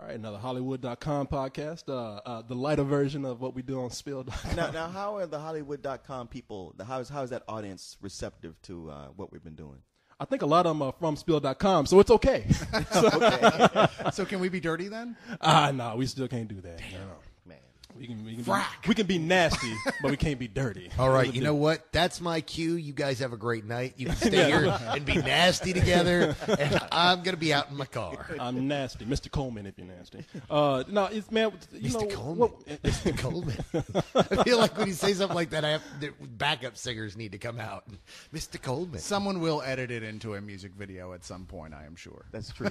All right, another Hollywood.com podcast, the lighter version of what we do on Spill.com. Now, how are the Hollywood.com people, how is that audience receptive to what we've been doing? I think a lot of them are from Spill.com, so it's okay. Okay. So can we be dirty then? No, we still can't do that. No. Man. We can be nasty, but we can't be dirty. All right, you know what? That's my cue. You guys have a great night. You can stay here and be nasty together, and I'm going to be out in my car. I'm nasty. Mr. Coleman, if you're nasty. No, it's, man, you Mr. know. Coleman. Mr. Coleman. I feel like when you say something like that, the backup singers need to come out. Mr. Coleman. Someone will edit it into a music video at some point, I am sure. That's true.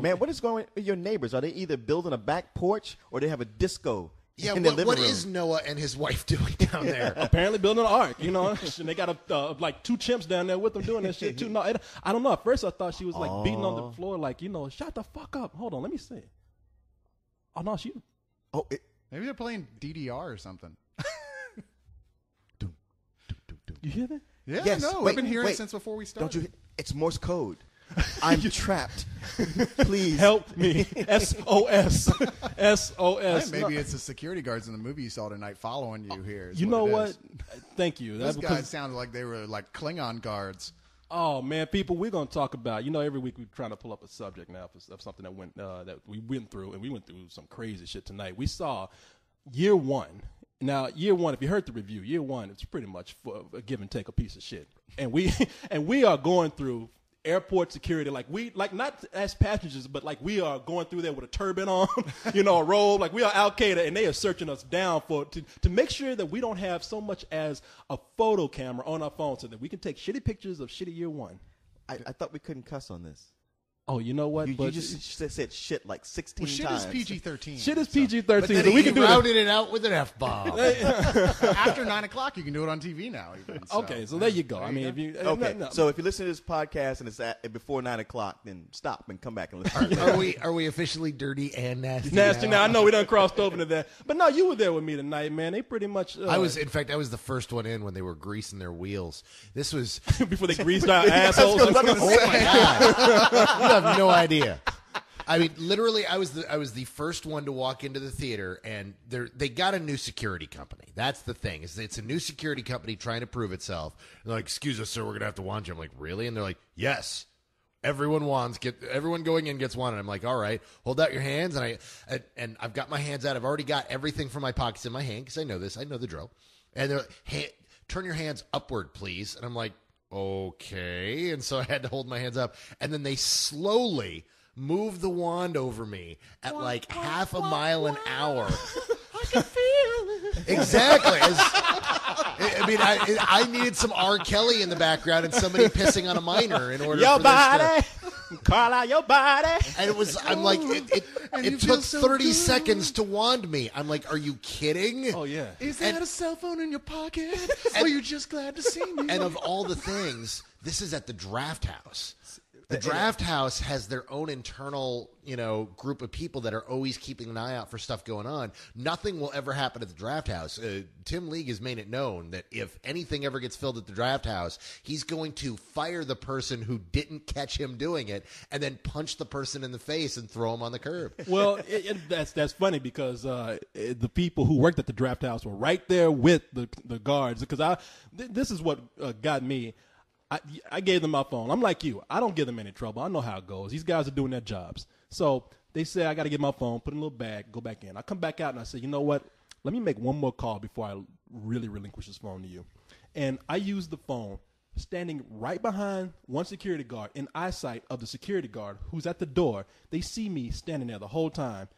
Man, what is going on with your neighbors? Are they either building a back porch or they have a disco? Yeah, in their living what room? is Noah and his wife doing down there? Apparently building an ark, you know. And they got like two chimps down there with them doing that shit too. No, I don't know. At first I thought she was like beating on the floor, like, you know, shut the fuck up. Hold on, let me see. Oh no, she. Oh, Maybe they're playing DDR or something. You hear that? Yeah, Yes, no, wait, I've been hearing wait. it since before we don't started. you? It's Morse code. I'm trapped. Please Help me. SOS. I SOS. think maybe it's the security guards in the movie you saw tonight following you here. is You know it what? is. Thank you. Those That's guys because, sounded like they were like Klingon guards. oh man, people, we're gonna talk about. You know, every week we're trying to pull up a subject now of something that we went through, and we went through some crazy shit tonight. We saw year one. Now, year one, if you heard the review, year one, it's pretty much for a give and take a piece of shit, and we are going through airport security, like not as passengers, but like we are going through there with a turban on, you know, a robe, like we are Al Qaeda, and they are searching us down to make sure that we don't have so much as a photo camera on our phone, so that we can take shitty pictures of shitty year one. I thought we couldn't cuss on this. Oh, you know what? You just said shit like 16 Well, shit times. is PG-13. Shit is so- PG-13, But then so we he can do routed it out with an F-bomb. After 9 o'clock, you can do it on TV now. Even, Okay, so there you go. I mean, if you Okay, no. so if you listen to this podcast and it's before 9 o'clock, then stop and come back and listen. Are we officially dirty and nasty? nasty. Now I know we done crossed over to that, but no, you were there with me tonight, man. They pretty much. I was the first one in when they were greasing their wheels. This was before they greased our assholes. oh my god! You have no idea. I mean, literally, I was the first one to walk into the theater, and they got a new security company. That's the thing. It's a new security company trying to prove itself. And they're like, "Excuse us, sir, we're gonna have to wand you." I'm like, "Really?" And they're like, "Yes." Everyone going in gets wanted. I'm like, all right, hold out your hands, and I've got my hands out. I've already got everything from my pockets in my hand because I know this. I know the drill. And they're like, turn your hands upward, please. And I'm like, okay. And so I had to hold my hands up, and then they slowly move the wand over me at like half a mile an hour. I can feel it. Exactly. I mean, I needed some R. Kelly in the background and somebody pissing on a minor in order Your for body, this Carlyle, your body. And it was, I'm like, it took 30 seconds to wand me. I'm like, are you kidding? Oh yeah. Is that a cell phone in your pocket? Or are you just glad to see me? And of all the things, this is at the Draft House. The Draft House has their own internal, group of people that are always keeping an eye out for stuff going on. Nothing will ever happen at the Draft House. Tim League has made it known that if anything ever gets filled at the Draft House, he's going to fire the person who didn't catch him doing it and then punch the person in the face and throw him on the curb. Well, that's funny because the people who worked at the Draft House were right there with the guards. Because this is what got me. I gave them my phone. I'm like you. I don't give them any trouble. I know how it goes. These guys are doing their jobs. So they say, I got to get my phone, put it in a little bag, go back in. I come back out and I say, you know what? Let me make one more call before I really relinquish this phone to you. And I use the phone standing right behind one security guard in eyesight of the security guard who's at the door. They see me standing there the whole time.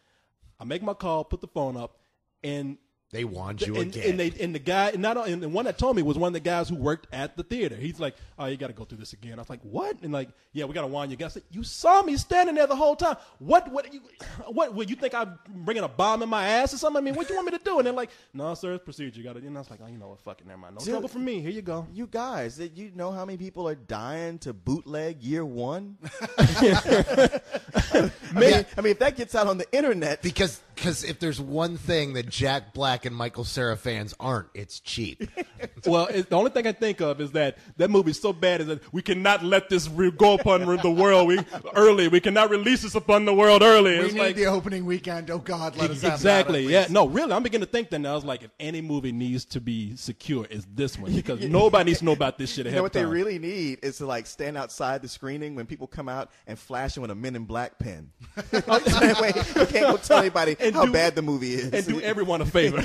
I make my call, put the phone up, and they want you again. And the guy, and the one that told me was one of the guys who worked at the theater. He's like, "Oh, you got to go through this again." I was like, "What?" And like, "Yeah, we got to warn you guys." I said, "You saw me standing there the whole time. What? You think I'm bringing a bomb in my ass or something? I mean, what do you want me to do?" And they're like, "No, sir, it's procedure. You got to." And I was like, "Oh, you know what? Fuck it, never mind. No trouble for me. Here you go." You guys, did you know how many people are dying to bootleg year one? I mean, if that gets out on the internet, because if there's one thing that Jack Black and Michael Cera fans aren't, it's cheap. Well, the only thing I think of is that movie's so bad is that we cannot let this go upon the world early. We cannot release this upon the world early. We It's need like, the opening weekend. Oh God, let us have exactly. that at Yeah. least. No, really, I'm beginning to think that now. I was like, if any movie needs to be secure, it's this one because nobody needs to know about this shit ahead You know of what they time. really need is to like stand outside the screening when people come out and flash them with a Men in Black pen. That way you can't go tell anybody how bad the movie is. And do everyone a favor.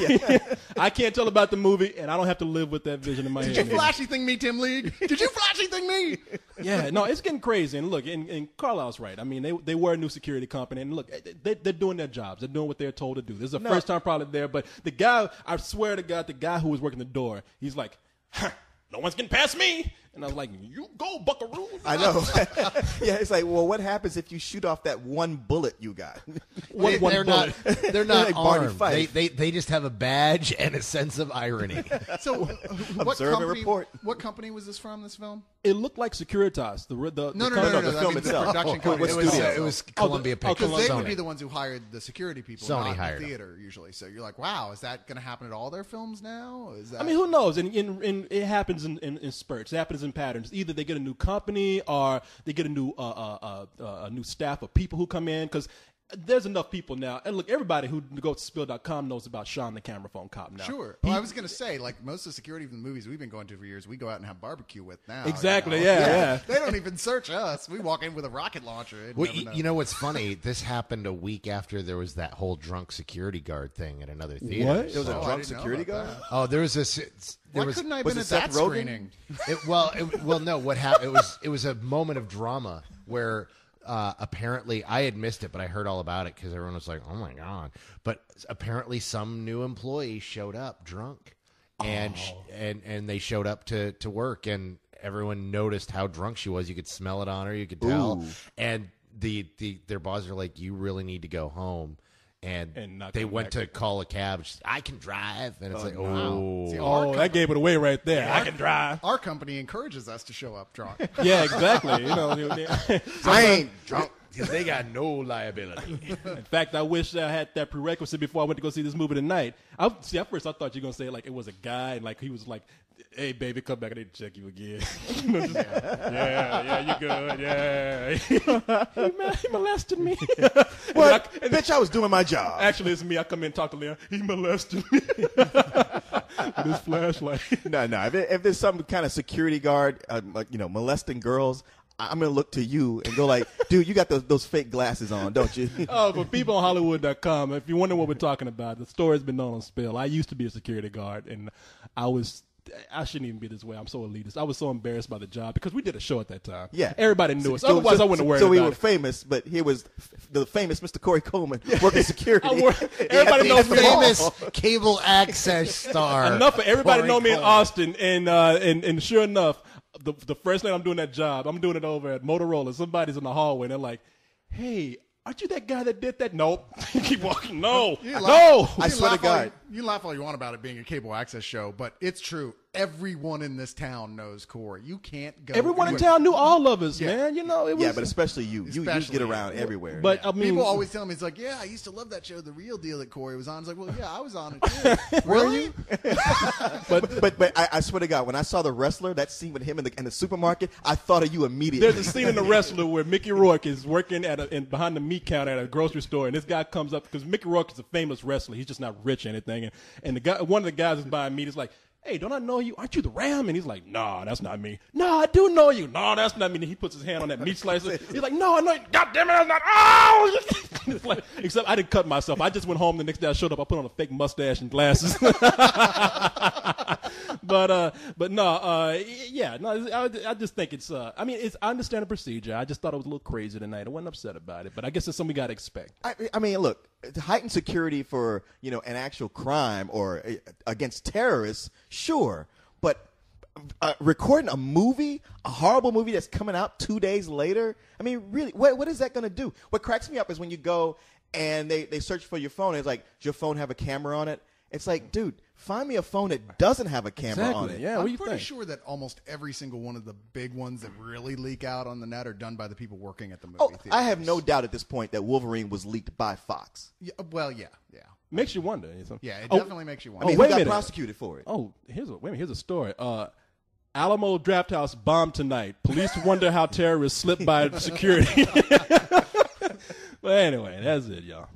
I can't tell about the movie, and I don't have to live with that vision in my head. Did you flashy thing me, Tim League? Did you flashy thing me? Yeah, no, it's getting crazy. And look, and Carlyle's right. I mean, they were a new security company, and look, they're doing their jobs. They're doing what they're told to do. This is the first time probably there, but the guy, I swear to God, the guy who was working the door, he's like, no one's getting past me. And I was like, you go, buckaroo. I know. Yeah, it's like, well, what happens if you shoot off that one bullet you got? They're not Like Barney armed. Fife. They just have a badge and a sense of irony. So, Observe and report. What company was this from? This film? It looked like Securitas. No. the I film mean, itself. the production Oh, company. it It was Columbia Pictures. Because they would Sony. be the ones who hired the security people, Sony not hired the them. theater usually. So you're like, wow, is that going to happen at all their films now? Is that? I mean, who knows? And it happens in spurts. It happens in patterns. Either they get a new company or they get a new staff of people who come in because there's enough people now. And look, everybody who goes to spill.com knows about Sean the camera phone cop now. Sure. Well, I was going to say, like most of the security from the movies we've been going to for years, we go out and have barbecue with now. Exactly. you know? Yeah. They don't even search us. We walk in with a rocket launcher. And Well, never know. you know what's funny? This happened a week after there was that whole drunk security guard thing at another theater. What? There was a Oh, I drunk didn't know security about guard? that. Oh, there was this. There Why was. couldn't I have was been it at that Seth Rogen? screening? No. What happened? It was a moment of drama where apparently I had missed it, but I heard all about it because everyone was like, "Oh my god!" But apparently, some new employee showed up drunk, and they showed up to work, and everyone noticed how drunk she was. You could smell it on her. You could tell, Ooh. and their bosses are like, "You really need to go home." And not they come went back. to call a cab. She's, I can drive, and it's like, wow. See, Oh, that gave it away right there. I can drive. Our company encourages us to show up drunk. Yeah, exactly. You know, I ain't drunk. because they got no liability. in fact, I wish I had that prerequisite before I went to go see this movie tonight. At first I thought you were gonna say like it was a guy and like he was like, "Hey, baby, come back. I need to check you again." You know, just, yeah, you good? Yeah, he molested me. What? Bitch, I was doing my job. Actually, it's me. I come in and talk to Leon. He molested me with his flashlight. No. If there's some kind of security guard, like, molesting girls, I'm gonna look to you and go like, dude, you got those fake glasses on, don't you? Oh, for people on Hollywood.com, if you wonder what we're talking about, the story's been known on Spill. I used to be a security guard, and I shouldn't even be this way. I'm so elitist. I was so embarrassed by the job because we did a show at that time. Yeah, everybody knew us. Otherwise, I wouldn't have worried So we about were it. famous, but here was the famous Mr. Corey Coleman working security. Everybody knows me. Famous cable access star. Enough for everybody Corey know me in Coleman. Austin, and sure enough, the first night I'm doing that job, I'm doing it over at Motorola. Somebody's in the hallway, and they're like, "Hey, aren't you that guy that did that?" Nope. Keep walking. No. No. I swear to God. You laugh all you want about it being a cable access show, but it's true. Everyone in this town knows Corey. You can't go. Everyone in town knew all of us, man. You know, it was. Yeah, but especially you. You Especially get around everywhere. But I mean, People always tell me, it's like, yeah, I used to love that show, The Real Deal that Corey was on. It's like, well, yeah, I was on it too. Really? But I swear to God, when I saw The Wrestler, that scene with him in the supermarket, I thought of you immediately. There's a scene in The Wrestler where Mickey Rourke is working behind the meat counter at a grocery store, and this guy comes up because Mickey Rourke is a famous wrestler. He's just not rich or anything. And one of the guys is buying meat is like, "Hey, don't I know you? Aren't you the Ram?" And he's like, "Nah, that's not me." "No, I do know you." "No, that's not me." And he puts his hand on that meat slicer. He's like, "No, I know you. God damn it, that's not." Oh! It's like, except I didn't cut myself. I just went home the next day. I showed up. I put on a fake mustache and glasses. But no, yeah, no. I just think it's. I understand the procedure. I just thought it was a little crazy tonight. I wasn't upset about it, but I guess it's something we got to expect. I mean, look, heightened security for an actual crime or against terrorists, sure, but recording a horrible movie that's coming out 2 days later. I mean, really, what is that going to do? What cracks me up is when you go and they search for your phone. And it's like, does your phone have a camera on it? It's like, dude, find me a phone that doesn't have a camera on it. Yeah, what do I'm you pretty think? sure that almost every single one of the big ones that really leak out on the net are done by the people working at the movie Oh, theaters. I have no doubt at this point that Wolverine was leaked by Fox. Yeah, well, yeah. Makes you wonder. Yeah, it Oh, definitely makes you I wonder. mean, wait who a got minute. prosecuted for it? Oh, here's a story. Alamo Drafthouse bombed tonight. Police wonder how terrorists slipped by security. But anyway, that's it, y'all.